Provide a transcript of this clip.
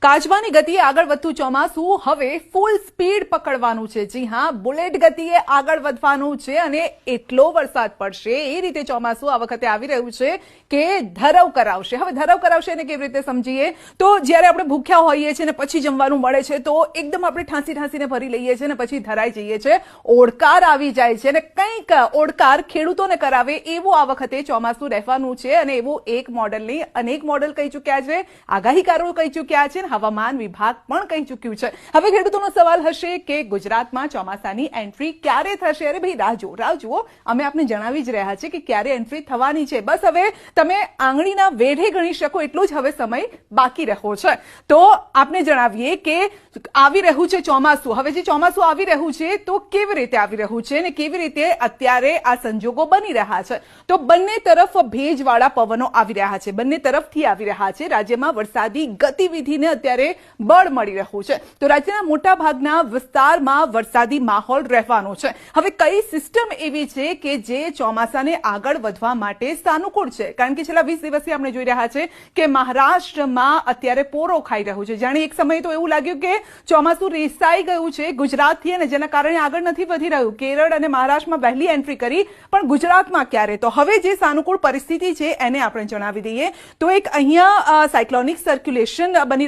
કાચબાની ગતિએ આગળ વધતું ચોમાસું હવે ફૂલ સ્પીડ પકડવાનું છે। જી હા, બુલેટ ગતિએ આગળ વધવાનું છે અને એટલો વરસાદ પડશે એ રીતે ચોમાસું આ વખતે આવી રહ્યું છે કે ધરવ કરાવશે। હવે ધરવ કરાવશે એને કેવી રીતે સમજીએ તો જ્યારે આપણે ભૂખ્યા હોઈએ છીએ ને પછી જમવાનું મળે છે તો એકદમ આપણે ઠાંસીને ભરી લઈએ છીએ ને પછી ધરાઈ જઈએ છીએ, ઓડકાર આવી જાય છે અને કંઈક ઓડકાર ખેડૂતોને કરાવે એવું આ વખતે ચોમાસું રહેવાનું છે અને એવું એક મોડલ નહીં અનેક મોડલ કહી ચૂક્યા છે, આગાહીકારો કહી ચૂક્યા છે, હવામાન વિભાગ પણ કહી ચૂક્યું છે। હવે ખેડૂતોનો સવાલ હશે કે ગુજરાતમાં ચોમાસાની એન્ટ્રી ક્યારે થશે? અરે ભાઈ રાહ જુઓ, અમે આપને જણાવી જ રહ્યા છે કે ક્યારે એન્ટ્રી થવાની છે। બસ હવે તમે આંગળીના વેઢે ગણી શકો એટલો જ હવે સમય બાકી રહ્યો છે। તો આપને જણાવીએ કે આવી રહ્યું છે ચોમાસું। હવે જે ચોમાસું આવી રહ્યું છે તો કેવી રીતે આવી રહ્યું છે અને કેવી રીતે અત્યારે આ સંજોગો બની રહ્યા છે? તો બંને તરફ ભેજવાળા પવનો આવી રહ્યા છે, બંને તરફથી આવી રહ્યા છે। રાજ્યમાં વરસાદી ગતિવિધિને અત્યારે બળ મળી રહ્યું છે તો રાજ્યના મોટા ભાગના વિસ્તારમાં વરસાદી માહોલ રહેવાનો છે। હવે કઈ સિસ્ટમ એવી છે કે જે ચોમાસાને આગળ વધવા માટે સાનુકૂળ છે? કારણ કે છેલ્લા 20 દિવસથી આપણે જોઈ રહ્યા છે કે મહારાષ્ટ્રમાં અત્યારે પોરો ખાઈ રહ્યું છે। જાણે એક સમય તો એવું લાગ્યું કે ચોમાસું રેસાઈ ગયું છે ગુજરાતથી અને જેના કારણે આગળ નથી વધી રહ્યું। કેરળ અને મહારાષ્ટ્રમાં વહેલી એન્ટ્રી કરી પણ ગુજરાતમાં ક્યારે? તો હવે જે સાનુકૂળ પરિસ્થિતિ છે એને આપણે જણાવી દઈએ તો એક અહીંયા સાયક્લોનિક સર્ક્યુલેશન બની